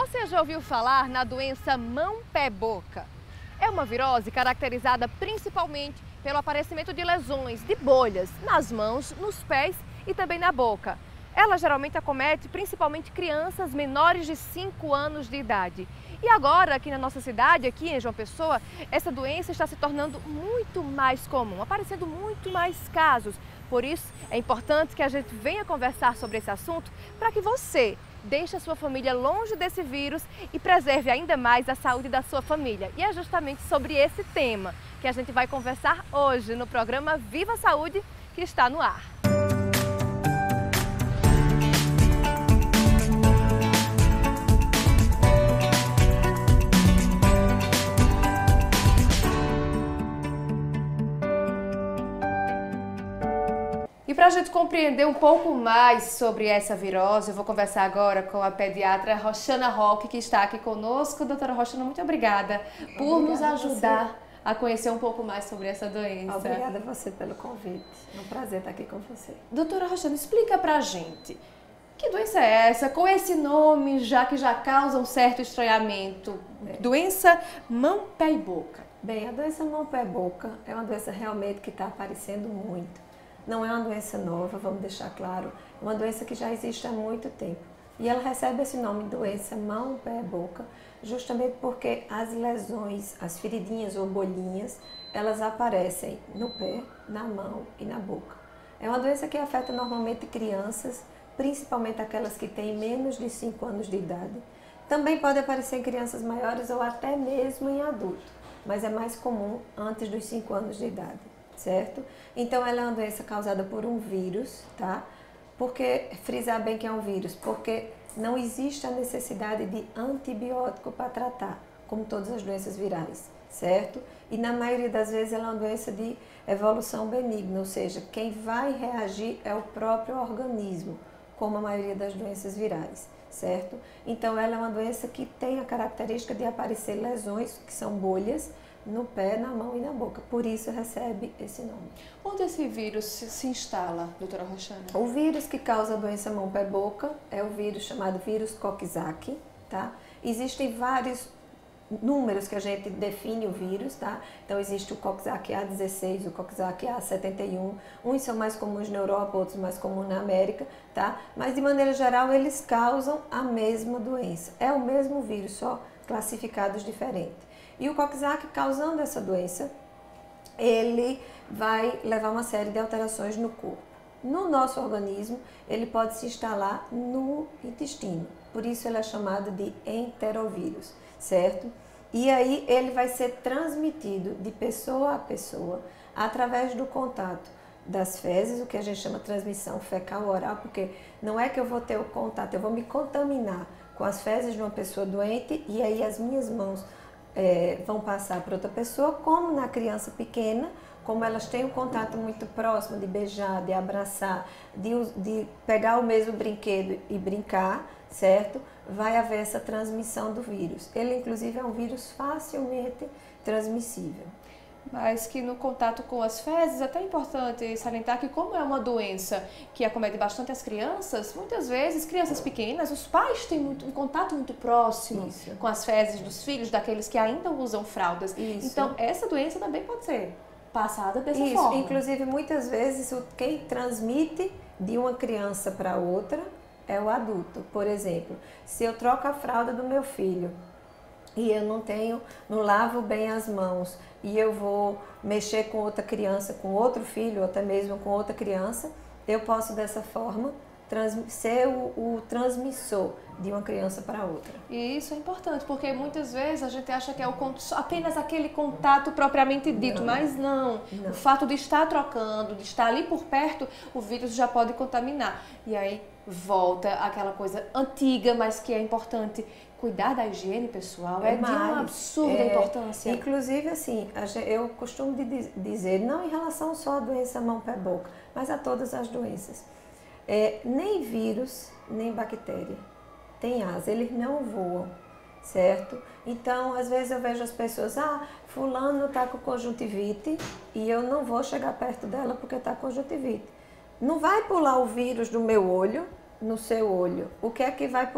Você já ouviu falar na doença mão-pé-boca? É uma virose caracterizada principalmente pelo aparecimento de lesões, de bolhas, nas mãos, nos pés e também na boca. Ela geralmente acomete principalmente crianças menores de 5 anos de idade. E agora, aqui na nossa cidade, aqui em João Pessoa, essa doença está se tornando muito mais comum, aparecendo muito mais casos. Por isso, é importante que a gente venha conversar sobre esse assunto para que você deixe a sua família longe desse vírus e preserve ainda mais a saúde da sua família. E é justamente sobre esse tema que a gente vai conversar hoje no programa Viva Saúde, que está no ar. E para a gente compreender um pouco mais sobre essa virose, eu vou conversar agora com a pediatra Roxana Roque, que está aqui conosco. Doutora Roxana, muito obrigada por nos ajudar a conhecer um pouco mais sobre essa doença. Obrigada a você pelo convite. É um prazer estar aqui com você. Doutora Roxana, explica pra gente, que doença é essa? Com esse nome, já que já causa um certo estranhamento. Doença mão, pé e boca. Bem, a doença mão, pé e boca é uma doença realmente que está aparecendo muito. Não é uma doença nova, vamos deixar claro, é uma doença que já existe há muito tempo. E ela recebe esse nome, doença mão, pé e boca, justamente porque as lesões, as feridinhas ou bolhinhas, elas aparecem no pé, na mão e na boca. É uma doença que afeta normalmente crianças, principalmente aquelas que têm menos de 5 anos de idade. Também pode aparecer em crianças maiores ou até mesmo em adulto, mas é mais comum antes dos 5 anos de idade. Certo? Então ela é uma doença causada por um vírus, tá? Porque, frisar bem que é um vírus, porque não existe a necessidade de antibiótico para tratar, como todas as doenças virais, certo? E na maioria das vezes ela é uma doença de evolução benigna, ou seja, quem vai reagir é o próprio organismo, como a maioria das doenças virais, certo? Então ela é uma doença que tem a característica de aparecer lesões, que são bolhas, no pé, na mão e na boca. Por isso recebe esse nome. Onde esse vírus se instala, doutora Roxana? O vírus que causa a doença mão, pé, boca é o vírus chamado vírus Coxsackie, tá? Existem vários números que a gente define o vírus, tá? Então existe o Coxsackie A16, o Coxsackie A71, uns são mais comuns na Europa, outros mais comuns na América, tá? Mas de maneira geral eles causam a mesma doença. É o mesmo vírus, só classificados diferentes. E o Coxsackie, causando essa doença, ele vai levar uma série de alterações no corpo. No nosso organismo, ele pode se instalar no intestino, por isso ele é chamado de enterovírus, certo? E aí ele vai ser transmitido de pessoa a pessoa através do contato das fezes, o que a gente chama de transmissão fecal-oral, porque não é que eu vou ter o contato, eu vou me contaminar com as fezes de uma pessoa doente e aí as minhas mãos vão passar para outra pessoa, como na criança pequena, como elas têm um contato muito próximo de beijar, de abraçar, de pegar o mesmo brinquedo e brincar, certo? Vai haver essa transmissão do vírus. Ele, inclusive, é um vírus facilmente transmissível. Mas que no contato com as fezes, é até importante salientar que como é uma doença que acomete bastante as crianças, muitas vezes, crianças pequenas, os pais têm um contato muito próximo com as fezes dos filhos, daqueles que ainda usam fraldas. Isso. Então, essa doença também pode ser passada dessa forma. Inclusive, muitas vezes, quem transmite de uma criança para outra é o adulto. Por exemplo, se eu troco a fralda do meu filho e eu não lavo bem as mãos e eu vou mexer com outra criança, com outro filho, ou até mesmo com outra criança, eu posso dessa forma ser o transmissor de uma criança para outra. E isso é importante, porque muitas vezes a gente acha que é apenas aquele contato propriamente dito, mas não. O fato de estar trocando, de estar ali por perto, o vírus já pode contaminar. E aí volta aquela coisa antiga, mas que é importante cuidar da higiene pessoal, de uma absurda importância. Inclusive, assim, eu costumo dizer, não em relação só à doença mão, pé, boca, mas a todas as doenças. Nem vírus, nem bactéria tem asa, eles não voam, certo? Então, às vezes eu vejo as pessoas, fulano está com conjuntivite e eu não vou chegar perto dela porque está com conjuntivite. Não vai pular o vírus do meu olho, no seu olho, o que é que vai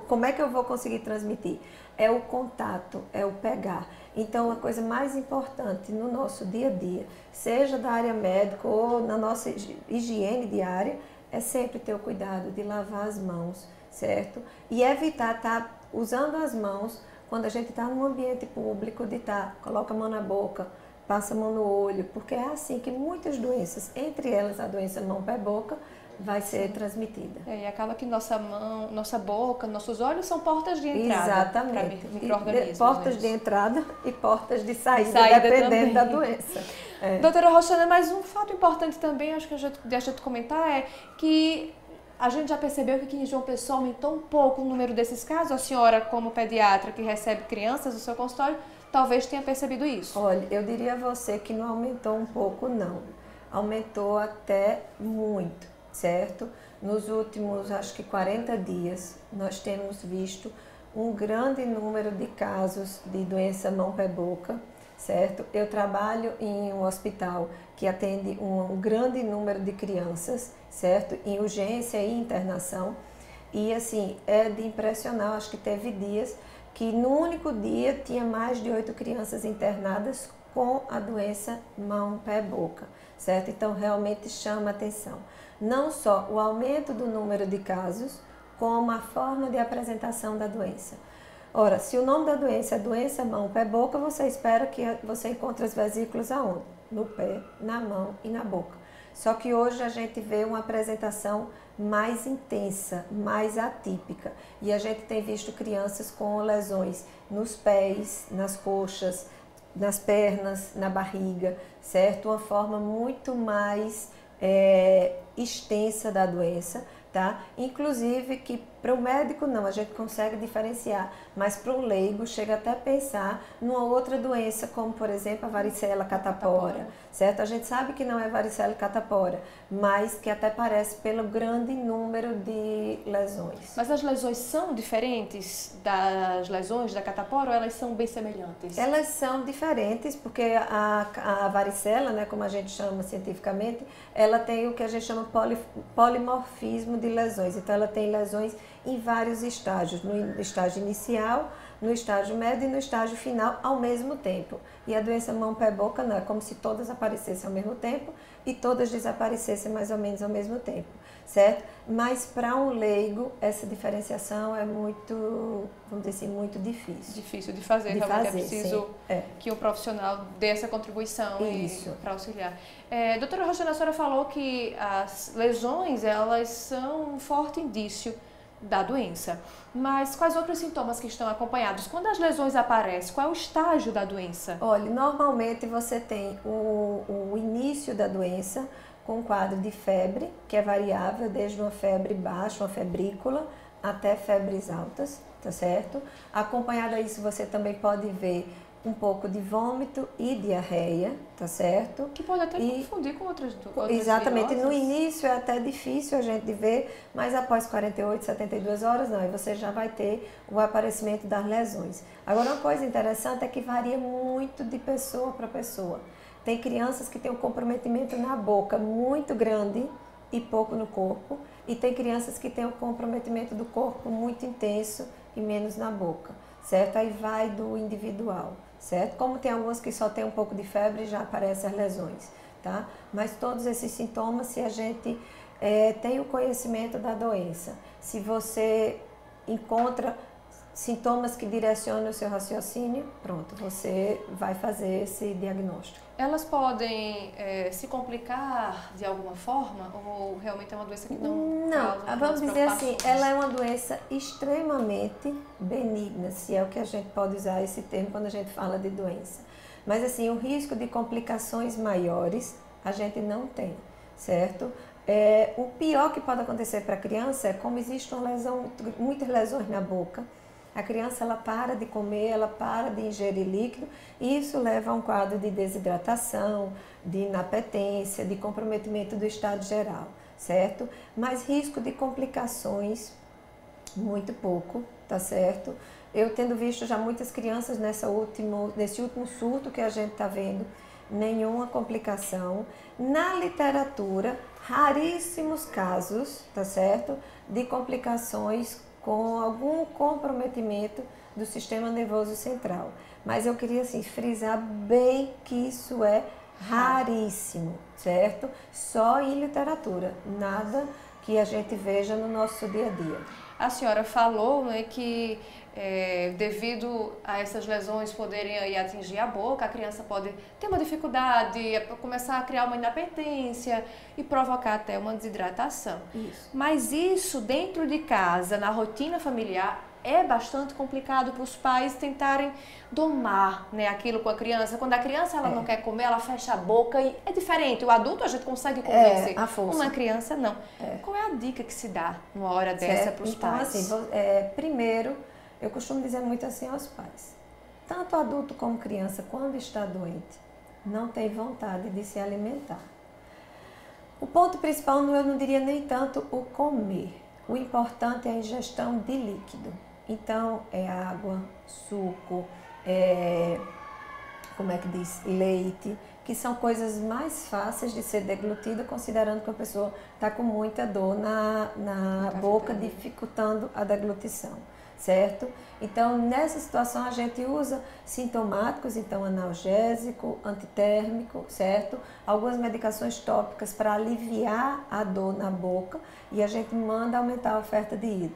como é que eu vou conseguir transmitir? É o contato, é o pegar. Então, a coisa mais importante no nosso dia a dia, seja da área médica ou na nossa higiene diária, é sempre ter o cuidado de lavar as mãos, certo? E evitar estar usando as mãos quando a gente está num ambiente público, de coloca a mão na boca, passa a mão no olho, porque é assim que muitas doenças, entre elas a doença mão, pé, boca, vai ser transmitida. E acaba que nossa mão, nossa boca, nossos olhos são portas de entrada para micro-organismos. Portas de entrada e portas de saída dependendo também da doença. Doutora Roxana, mas um fato importante também, acho que a gente deixa de comentar, é que a gente já percebeu que aqui em João Pessoa aumentou um pouco o número desses casos. A senhora, como pediatra que recebe crianças no seu consultório, talvez tenha percebido isso. Olha, eu diria a você que não aumentou um pouco, não. Aumentou até muito, certo? Nos últimos, acho que 40 dias, nós temos visto um grande número de casos de doença mão, pé, boca, certo? Eu trabalho em um hospital que atende um grande número de crianças, certo? Em urgência e internação. E assim, é de impressionar, acho que teve dias que no único dia tinha mais de 8 crianças internadas com a doença mão, pé, boca, certo? Então realmente chama atenção. Não só o aumento do número de casos, como a forma de apresentação da doença. Ora, se o nome da doença é doença mão, pé, boca, você espera que você encontre as vesículas aonde? No pé, na mão e na boca. Só que hoje a gente vê uma apresentação mais intensa, mais atípica. E a gente tem visto crianças com lesões nos pés, nas coxas, nas pernas, na barriga, certo? Uma forma muito mais extensa da doença, tá? Inclusive que para o médico não, a gente consegue diferenciar, mas para o leigo chega até a pensar numa outra doença, como por exemplo a varicela catapora, certo? A gente sabe que não é varicela catapora, mas que até parece pelo grande número de lesões. Mas as lesões são diferentes das lesões da catapora ou elas são bem semelhantes? Elas são diferentes porque a varicela, né, como a gente chama cientificamente, ela tem o que a gente chama polimorfismo de lesões. Então ela tem lesões em vários estágios, no estágio inicial, no estágio médio e no estágio final ao mesmo tempo. E a doença mão, pé, boca não é como se todas aparecessem ao mesmo tempo e todas desaparecessem mais ou menos ao mesmo tempo, certo? Mas para um leigo essa diferenciação é muito, vamos dizer assim, muito difícil. Difícil de fazer, realmente é preciso que o profissional dê essa contribuição para auxiliar. Doutora Roxana, a senhora falou que as lesões, elas são um forte indício da doença, mas quais outros sintomas que estão acompanhados? Quando as lesões aparecem, qual é o estágio da doença? Olha, normalmente você tem o início da doença com um quadro de febre, que é variável, desde uma febre baixa, uma febrícula, até febres altas, tá certo? Acompanhado a isso, você também pode ver um pouco de vômito e diarreia, tá certo? Que pode até confundir com outras exatamente, viroses. No início é até difícil a gente ver, mas após 48, 72 horas não, aí você já vai ter o aparecimento das lesões. Agora uma coisa interessante é que varia muito de pessoa para pessoa. Tem crianças que têm um comprometimento na boca muito grande e pouco no corpo, e tem crianças que têm um comprometimento do corpo muito intenso e menos na boca, certo? Aí vai do individual, certo? Como tem algumas que só tem um pouco de febre, já aparecem as lesões, tá? Mas todos esses sintomas, se a gente tem o conhecimento da doença, se você encontra sintomas que direcionam o seu raciocínio, pronto, você vai fazer esse diagnóstico. Elas podem se complicar de alguma forma ou realmente é uma doença que não causa vamos dizer assim, ela é uma doença extremamente benigna, se é o que a gente pode usar esse termo quando a gente fala de doença. Mas assim, o risco de complicações maiores a gente não tem, certo? O pior que pode acontecer para a criança é como existe uma lesão, muitas lesões na boca. A criança ela para de comer, ela para de ingerir líquido e isso leva a um quadro de desidratação, de inapetência, de comprometimento do estado geral, certo? Mas risco de complicações, muito pouco, tá certo? Eu tendo visto já muitas crianças nesse último surto que a gente está vendo, nenhuma complicação. Na literatura, raríssimos casos, tá certo? De complicações com algum comprometimento do sistema nervoso central. Mas eu queria assim, frisar bem que isso é raríssimo, certo? Só em literatura, nada que a gente veja no nosso dia a dia. A senhora falou, né, que devido a essas lesões poderem aí atingir a boca, a criança pode ter uma dificuldade, começar a criar uma inapetência e provocar até uma desidratação. Isso. Mas isso dentro de casa, na rotina familiar, é bastante complicado para os pais tentarem domar, né, aquilo com a criança. Quando a criança ela não quer comer, ela fecha a boca e é diferente. O adulto a gente consegue convencer, a força. uma criança não. Qual é a dica que se dá numa hora dessa para os pais? Então, assim, primeiro, eu costumo dizer muito assim aos pais. Tanto adulto como criança, quando está doente, não tem vontade de se alimentar. O ponto principal, eu não diria nem tanto o comer. O importante é a ingestão de líquido. Então, é água, suco, leite, que são coisas mais fáceis de ser deglutida, considerando que a pessoa está com muita dor na boca, dificultando a deglutição, certo? Então, nessa situação, a gente usa sintomáticos, então analgésico, antitérmico, certo? Algumas medicações tópicas para aliviar a dor na boca e a gente manda aumentar a oferta de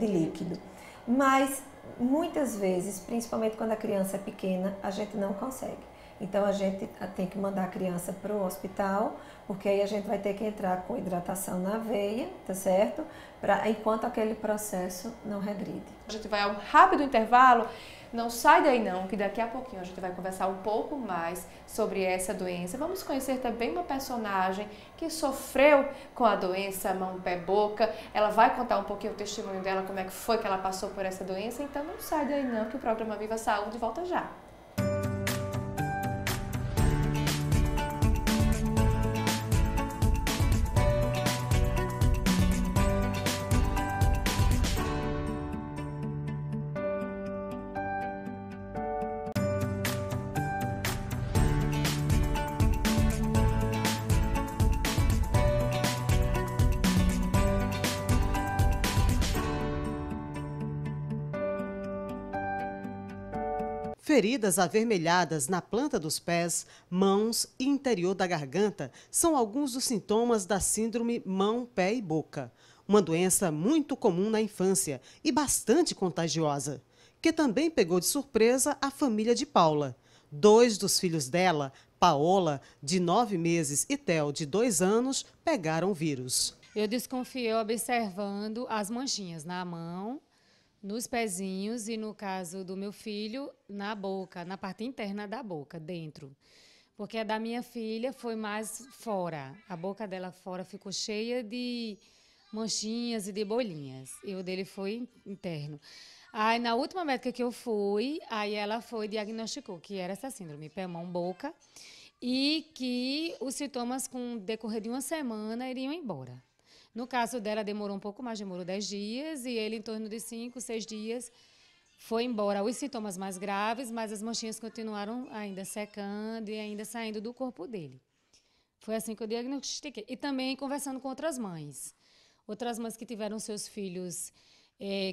líquido. Mas, muitas vezes, principalmente quando a criança é pequena, a gente não consegue. Então, a gente tem que mandar a criança para o hospital, porque aí a gente vai ter que entrar com hidratação na veia, tá certo? Enquanto aquele processo não regride. A gente vai a um rápido intervalo. Não sai daí não, que daqui a pouquinho a gente vai conversar um pouco mais sobre essa doença. Vamos conhecer também uma personagem que sofreu com a doença mão, pé, boca. Ela vai contar um pouquinho o testemunho dela, como é que foi que ela passou por essa doença. Então não sai daí não, que o programa Viva Saúde volta já. Feridas avermelhadas na planta dos pés, mãos e interior da garganta são alguns dos sintomas da síndrome mão, pé e boca. Uma doença muito comum na infância e bastante contagiosa, que também pegou de surpresa a família de Paula. 2 dos filhos dela, Paola, de 9 meses, e Theo, de 2 anos, pegaram o vírus. Eu desconfiei observando as manchinhas na mão, nos pezinhos e, no caso do meu filho, na boca, na parte interna da boca, dentro. Porque a da minha filha foi mais fora. A boca dela fora ficou cheia de manchinhas e de bolinhas. E o dele foi interno. Aí, na última médica que eu fui, aí ela diagnosticou que era essa síndrome, pé, mão, boca, e que os sintomas, com o decorrer de uma semana, iriam embora. No caso dela, demorou um pouco mais, demorou 10 dias, e ele, em torno de 5, 6 dias, foi embora os sintomas mais graves, mas as manchinhas continuaram ainda secando e ainda saindo do corpo dele. Foi assim que eu diagnostiquei. E também conversando com outras mães que tiveram seus filhos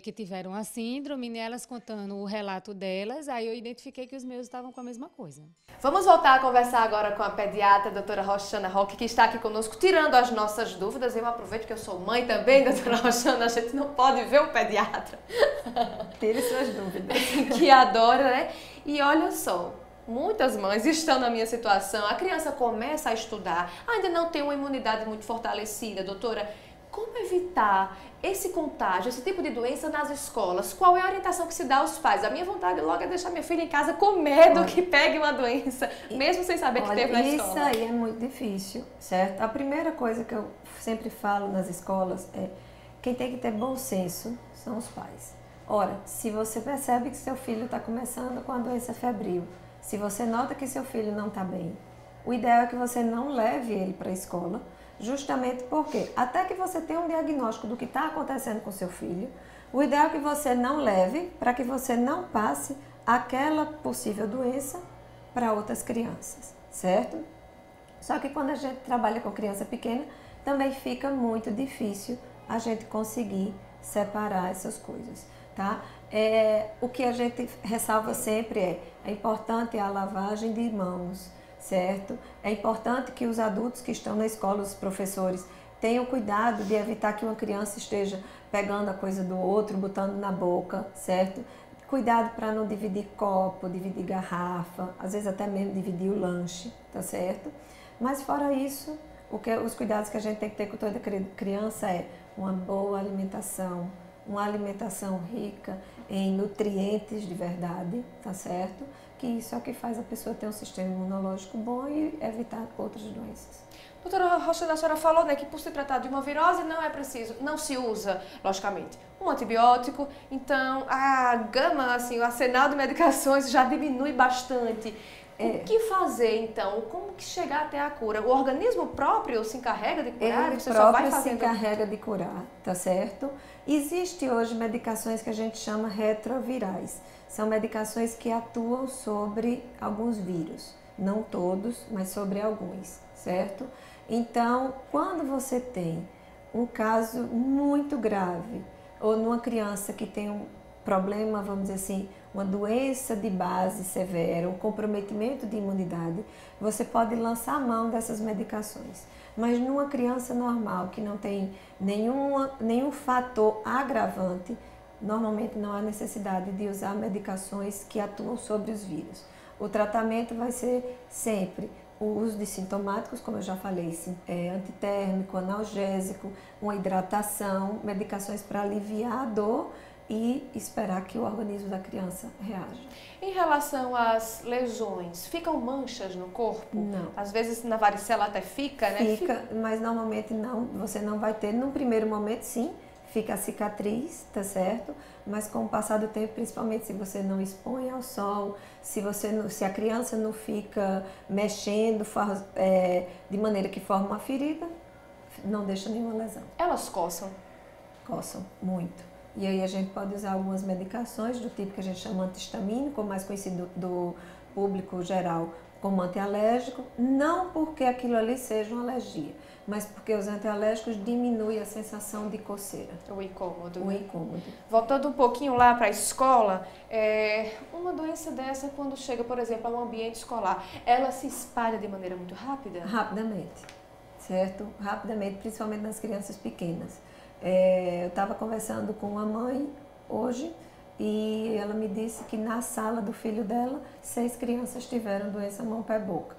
que tiveram a síndrome, né, elas contando o relato delas, aí eu identifiquei que os meus estavam com a mesma coisa. Vamos voltar a conversar agora com a pediatra, a doutora Roxana Roque, que está aqui conosco, tirando as nossas dúvidas. Eu aproveito que eu sou mãe também, doutora Roxana, a gente não pode ver o pediatra. Tire suas dúvidas. Que adora, né? E olha só, muitas mães estão na minha situação, a criança começa a estudar, ainda não tem uma imunidade muito fortalecida, doutora. Como evitar esse contágio, esse tipo de doença nas escolas? Qual é a orientação que se dá aos pais? A minha vontade logo é deixar minha filha em casa com medo que pegue uma doença, mesmo sem saber que teve na escola. Isso aí é muito difícil, certo? A primeira coisa que eu sempre falo nas escolas é quem tem que ter bom senso são os pais. Ora, se você percebe que seu filho está começando com a doença febril, se você nota que seu filho não está bem, o ideal é que você não leve ele para a escola, justamente porque, até que você tenha um diagnóstico do que está acontecendo com seu filho, o ideal é que você não leve para que você não passe aquela possível doença para outras crianças, certo? Só que quando a gente trabalha com criança pequena, também fica muito difícil a gente conseguir separar essas coisas, tá? O que a gente ressalva sempre é importante a lavagem de mãos, certo? É importante que os adultos que estão na escola, os professores, tenham cuidado de evitar que uma criança esteja pegando a coisa do outro, botando na boca, certo? Cuidado para não dividir copo, dividir garrafa, às vezes até mesmo dividir o lanche, tá certo? Mas fora isso, os cuidados que a gente tem que ter com toda criança é uma boa alimentação, uma alimentação rica em nutrientes de verdade, tá certo? Que isso é o que faz a pessoa ter um sistema imunológico bom e evitar outras doenças. Doutora Roxana, a senhora falou, né, que por se tratar de uma virose não se usa, logicamente, um antibiótico, então a gama, assim, o arsenal de medicações já diminui bastante. O que fazer, então? Como que chegar até a cura? O organismo próprio se encarrega de curar? Ele Você próprio só vai se fazendo... encarrega de curar, tá certo? Existe hoje medicações que a gente chama retrovirais. São medicações que atuam sobre alguns vírus. Não todos, mas sobre alguns, certo? Então, quando você tem um caso muito grave, ou numa criança que tem um problema, vamos dizer assim, uma doença de base severa, um comprometimento de imunidade, você pode lançar a mão dessas medicações. Mas numa criança normal, que não tem nenhum fator agravante, normalmente não há necessidade de usar medicações que atuam sobre os vírus. O tratamento vai ser sempre o uso de sintomáticos, como eu já falei, antitérmico, analgésico, uma hidratação, medicações para aliviar a dor e esperar que o organismo da criança reaja. Em relação às lesões, ficam manchas no corpo? Não. Às vezes na varicela até fica, né? Fica, mas normalmente não, você não vai ter. Num primeiro momento, sim, fica a cicatriz, tá certo? Mas com o passar do tempo, principalmente se você não expõe ao sol, se a criança não fica mexendo de maneira que forma uma ferida, não deixa nenhuma lesão. Elas coçam? Coçam muito. E aí a gente pode usar algumas medicações do tipo que a gente chama antihistamínico, mais conhecido do público geral como antialérgico, não porque aquilo ali seja uma alergia, mas porque os antialérgicos diminuem a sensação de coceira. O incômodo. O incômodo. Voltando um pouquinho lá para a escola, uma doença dessa, quando chega, por exemplo, a um ambiente escolar, ela se espalha de maneira muito rápida? Rapidamente, certo? Rapidamente, principalmente nas crianças pequenas. Eu estava conversando com uma mãe hoje e ela me disse que na sala do filho dela, 6 crianças tiveram doença mão, pé, boca,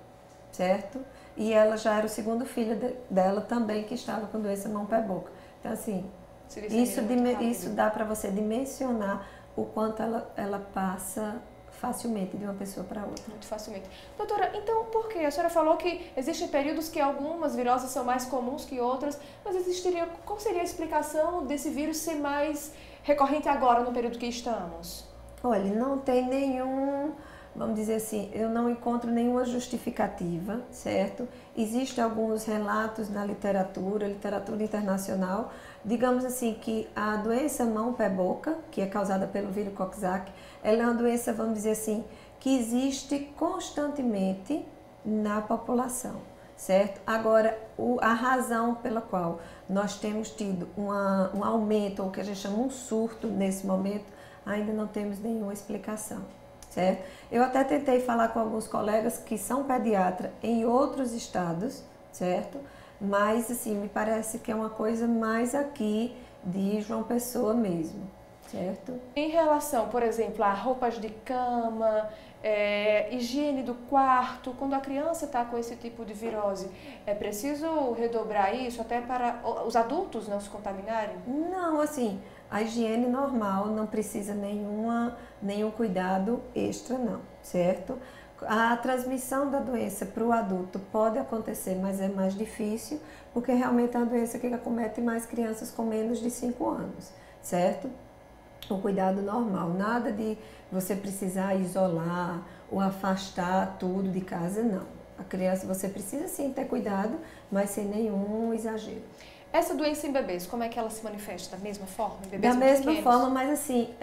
certo? E ela já era o segundo filho dela também que estava com doença mão, pé, boca. Então, assim, isso dá para você dimensionar o quanto ela passa facilmente de uma pessoa para outra. Muito facilmente. Doutora, então por quê? A senhora falou que existem períodos que algumas viroses são mais comuns que outras, mas qual seria a explicação desse vírus ser mais recorrente agora, no período que estamos? Olha, não tem vamos dizer assim, eu não encontro nenhuma justificativa, certo? Existem alguns relatos na literatura internacional, digamos assim, que a doença mão, pé, boca, que é causada pelo vírus Coxsackie, ela é uma doença, vamos dizer assim, que existe constantemente na população, certo? Agora, a razão pela qual nós temos tido um aumento, ou que a gente chama um surto nesse momento, ainda não temos nenhuma explicação, certo? Eu até tentei falar com alguns colegas que são pediatras em outros estados, certo? Mas, assim, me parece que é uma coisa mais aqui de João Pessoa mesmo, certo? Em relação, por exemplo, a roupas de cama, higiene do quarto, quando a criança está com esse tipo de virose, é preciso redobrar isso até para os adultos não se contaminarem? Não, assim, a higiene normal não precisa nenhum cuidado extra, não, certo? A transmissão da doença para o adulto pode acontecer, mas é mais difícil, porque realmente é uma doença que acomete mais crianças com menos de 5 anos, certo? O cuidado normal, nada de você precisar isolar ou afastar tudo de casa, não. A criança, você precisa sim ter cuidado, mas sem nenhum exagero. Essa doença em bebês, como é que ela se manifesta? Da mesma forma? Em bebês da mesma pequenos? forma, mas assim,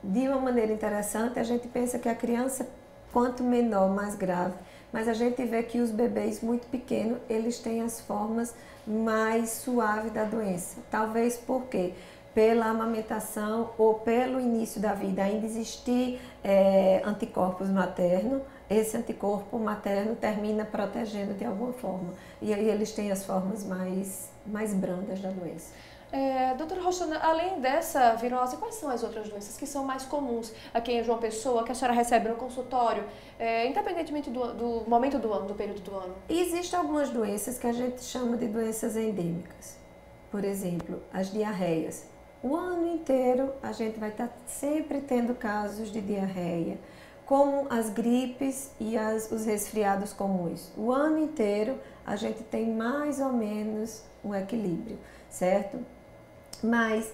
de uma maneira interessante, a gente pensa que a criança, quanto menor, mais grave, mas a gente vê que os bebês muito pequenos, eles têm as formas mais suaves da doença. Talvez porque pela amamentação ou pelo início da vida ainda existir anticorpos maternos, esse anticorpo materno termina protegendo de alguma forma. E aí eles têm as formas mais brandas da doença. Doutora Roxana, além dessa virose, quais são as outras doenças que são mais comuns aqui em João Pessoa, que a senhora recebe no consultório, independentemente do momento do ano, do período do ano? Existem algumas doenças que a gente chama de doenças endêmicas. Por exemplo, as diarreias. O ano inteiro a gente vai estar sempre tendo casos de diarreia, como as gripes e os resfriados comuns. O ano inteiro a gente tem mais ou menos um equilíbrio, certo? Mas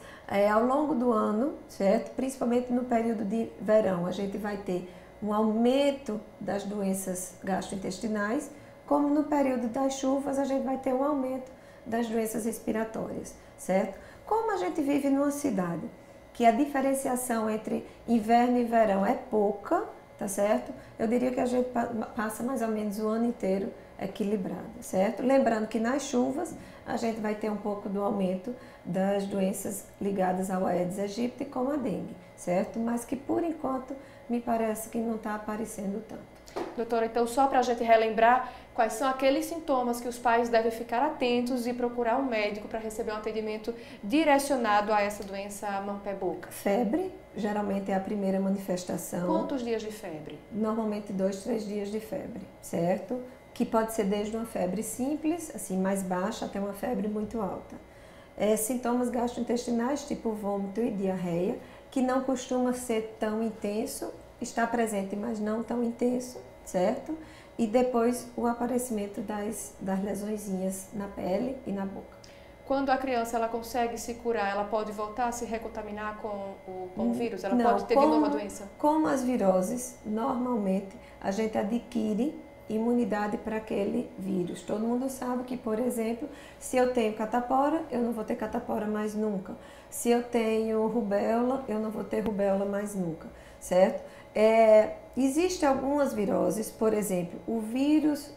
ao longo do ano, certo? Principalmente no período de verão, a gente vai ter um aumento das doenças gastrointestinais, como no período das chuvas a gente vai ter um aumento das doenças respiratórias, certo? Como a gente vive numa cidade que a diferenciação entre inverno e verão é pouca, tá certo? Eu diria que a gente passa mais ou menos o ano inteiro equilibrado, certo? Lembrando que nas chuvas a gente vai ter um pouco do aumento das doenças ligadas ao Aedes aegypti, como a dengue, certo? Mas que por enquanto me parece que não está aparecendo tanto. Doutora, então só para a gente relembrar, quais são aqueles sintomas que os pais devem ficar atentos e procurar um médico para receber um atendimento direcionado a essa doença mão-pé-boca? Febre, geralmente é a primeira manifestação. Quantos dias de febre? Normalmente 2, 3 dias de febre, certo? Que pode ser desde uma febre simples, assim, mais baixa, até uma febre muito alta. Sintomas gastrointestinais, tipo vômito e diarreia, que não costuma ser tão intenso, está presente, mas não tão intenso, certo? E depois o aparecimento das lesõezinhas na pele e na boca. Quando a criança ela consegue se curar, ela pode voltar a se recontaminar com o vírus? Ela pode ter de novo a doença? Como as viroses, normalmente a gente adquire imunidade para aquele vírus. Todo mundo sabe que, por exemplo, se eu tenho catapora, eu não vou ter catapora mais nunca. Se eu tenho rubéola, eu não vou ter rubéola mais nunca, certo? Existem algumas viroses, por exemplo, o vírus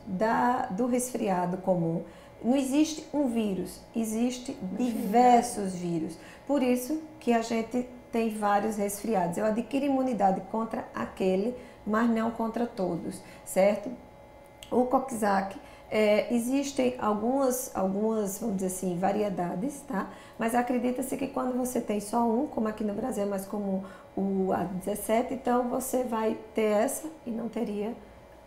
do resfriado comum. Não existe um vírus, existe diversos vírus. Por isso que a gente tem vários resfriados. Eu adquiro imunidade contra aquele, mas não contra todos, certo? O Coxsackie, existem algumas, vamos dizer assim, variedades, tá? Mas acredita-se que quando você tem só um, como aqui no Brasil é mais comum o A17, então você vai ter essa e não teria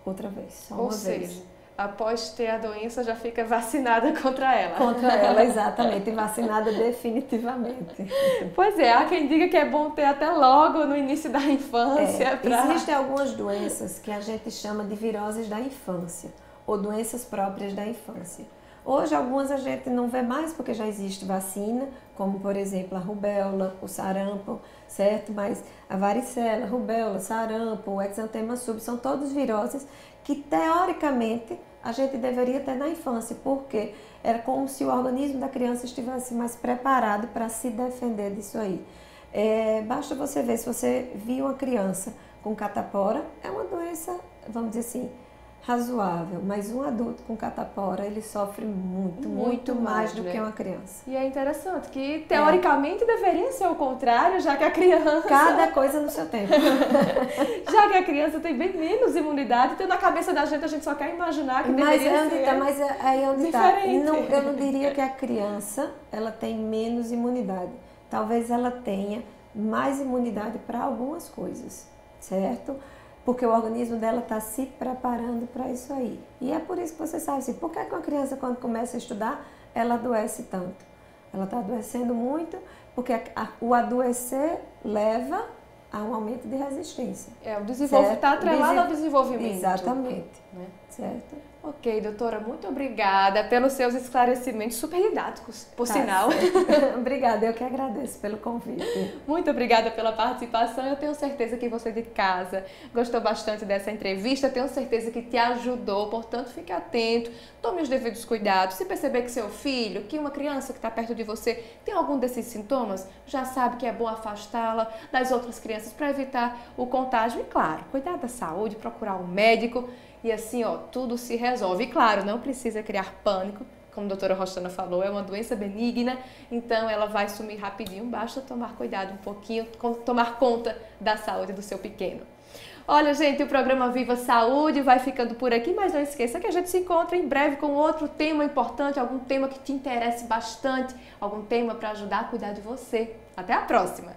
outra vez, só uma vez. Ou seja, após ter a doença já fica vacinada contra ela. Contra ela, exatamente, e vacinada definitivamente. Pois é, há quem diga que é bom ter até logo no início da infância. Existem algumas doenças que a gente chama de viroses da infância, ou doenças próprias da infância. Hoje algumas a gente não vê mais porque já existe vacina, como por exemplo a rubéola, o sarampo, certo? Mas a varicela, rubéola, sarampo, o exantema sub, são todos viroses que teoricamente a gente deveria ter na infância, porque era como se o organismo da criança estivesse mais preparado para se defender disso aí. Basta você ver, se você viu uma criança com catapora, é uma doença, vamos dizer assim, razoável, mas um adulto com catapora, ele sofre muito mais do que uma criança. E é interessante que, teoricamente, deveria ser o contrário, já que a criança... Cada coisa no seu tempo. Já que a criança tem bem menos imunidade, então na cabeça da gente a gente só quer imaginar que deveria ser mas aí é onde está. diferente. Eu não diria que a criança, ela tem menos imunidade. Talvez ela tenha mais imunidade para algumas coisas, certo? Porque o organismo dela está se preparando para isso aí. E é por isso que você sabe assim, por que uma criança quando começa a estudar, ela adoece tanto? Ela está adoecendo muito porque o adoecer leva a um aumento de resistência. O desenvolvimento está atrelado ao desenvolvimento. Exatamente. Né? Certo? Ok, doutora, muito obrigada pelos seus esclarecimentos super didáticos, por sinal. Obrigada, eu que agradeço pelo convite. Muito obrigada pela participação. Eu tenho certeza que você de casa gostou bastante dessa entrevista. Tenho certeza que te ajudou, portanto, fique atento, tome os devidos cuidados. Se perceber que seu filho, que uma criança que está perto de você tem algum desses sintomas, já sabe que é bom afastá-la das outras crianças para evitar o contágio. E claro, cuidar da saúde, procurar um médico. e assim, ó, tudo se resolve. E claro, não precisa criar pânico, como a doutora Rostana falou, é uma doença benigna, então ela vai sumir rapidinho, basta tomar cuidado um pouquinho, tomar conta da saúde do seu pequeno. Olha, gente, o programa Viva Saúde vai ficando por aqui, mas não esqueça que a gente se encontra em breve com outro tema importante, algum tema que te interesse bastante, algum tema para ajudar a cuidar de você. Até a próxima!